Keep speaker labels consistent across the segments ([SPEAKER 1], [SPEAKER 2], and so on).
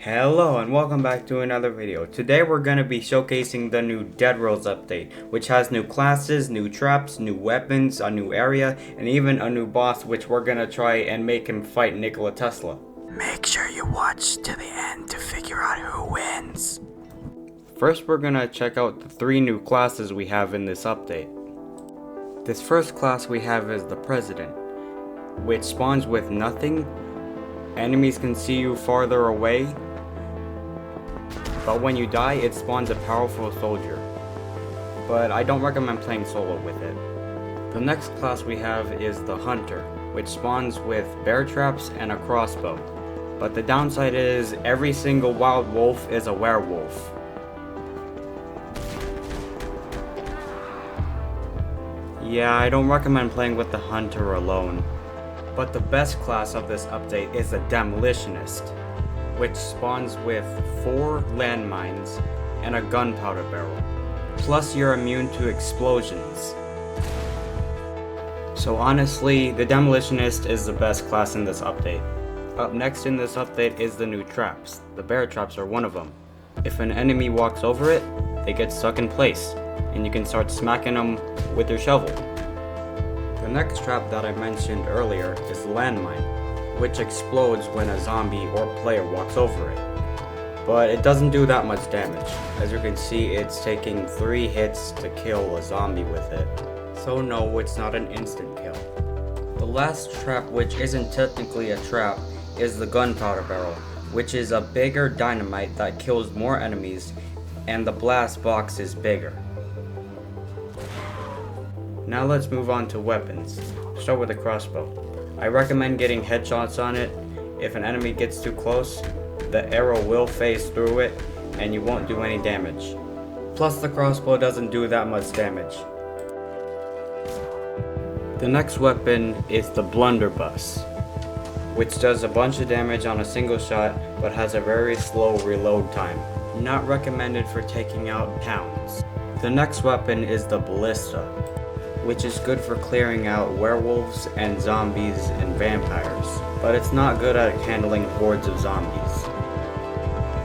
[SPEAKER 1] Hello and welcome back to another video. Today we're going to be showcasing the new Dead Rolls update, which has new classes, new traps, new weapons, a new area, and even a new boss which we're going to try and make him fight Nikola Tesla. Make sure you watch to the end to figure out who wins. First we're going to check out the 3 new classes we have in this update. This first class we have is the President, which spawns with nothing. Enemies can see you farther away, but when you die, it spawns a powerful soldier. But I don't recommend playing solo with it. The next class we have is the Hunter, which spawns with bear traps and a crossbow. But the downside is every single wild wolf is a werewolf. Yeah, I don't recommend playing with the Hunter alone. But the best class of this update is the Demolitionist, which spawns with 4 landmines and a gunpowder barrel. Plus you're immune to explosions. So honestly, the Demolitionist is the best class in this update. Up next in this update is the new traps. The bear traps are one of them. If an enemy walks over it, they get stuck in place, and you can start smacking them with your shovel. The next trap that I mentioned earlier is the landmine, which explodes when a zombie or player walks over it. But it doesn't do that much damage. As you can see, it's taking 3 hits to kill a zombie with it. So no, it's not an instant kill. The last trap, which isn't technically a trap, is the gunpowder barrel, which is a bigger dynamite that kills more enemies, and the blast box is bigger. Now let's move on to weapons. Start with a crossbow. I recommend getting headshots on it. If an enemy gets too close, the arrow will phase through it and you won't do any damage. Plus the crossbow doesn't do that much damage. The next weapon is the blunderbuss, which does a bunch of damage on a single shot but has a very slow reload time. Not recommended for taking out towns. The next weapon is the ballista, which is good for clearing out werewolves and zombies and vampires, but it's not good at handling hordes of zombies.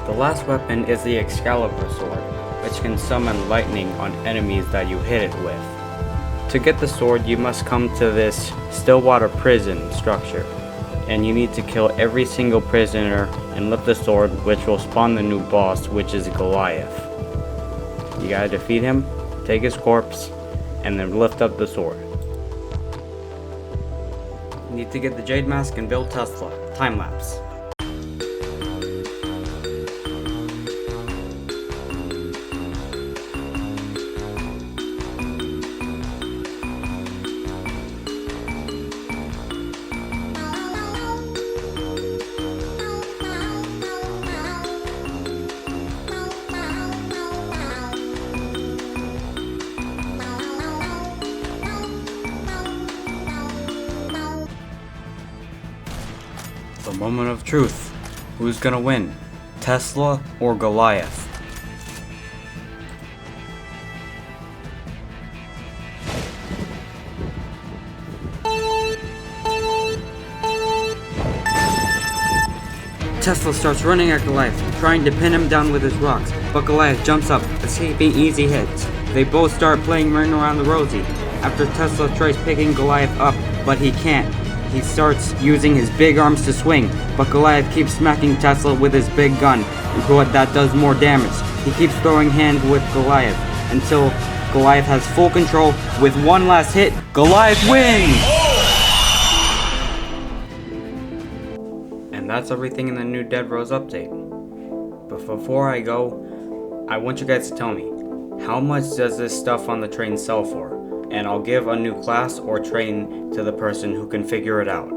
[SPEAKER 1] The last weapon is the Excalibur sword, which can summon lightning on enemies that you hit it with. To get the sword, you must come to this Stillwater prison structure, and you need to kill every single prisoner and lift the sword, which will spawn the new boss, which is Goliath. You gotta defeat him, take his corpse, and then lift up the sword. You need to get the Jade Mask and build Tesla. Time lapse. The moment of truth. Who's gonna win? Tesla or Goliath? Tesla starts running at Goliath, trying to pin him down with his rocks, but Goliath jumps up, escaping easy hits. They both start playing Ring Around the Rosie. After Tesla tries picking Goliath up, but he can't. He starts using his big arms to swing, but Goliath keeps smacking Tesla with his big gun, but that does more damage. He keeps throwing hands with Goliath until Goliath has full control. With one last hit, Goliath wins! And that's everything in the new Dead Rolls update. But before I go, I want you guys to tell me, how much does this stuff on the train sell for? And I'll give a new class or train to the person who can figure it out.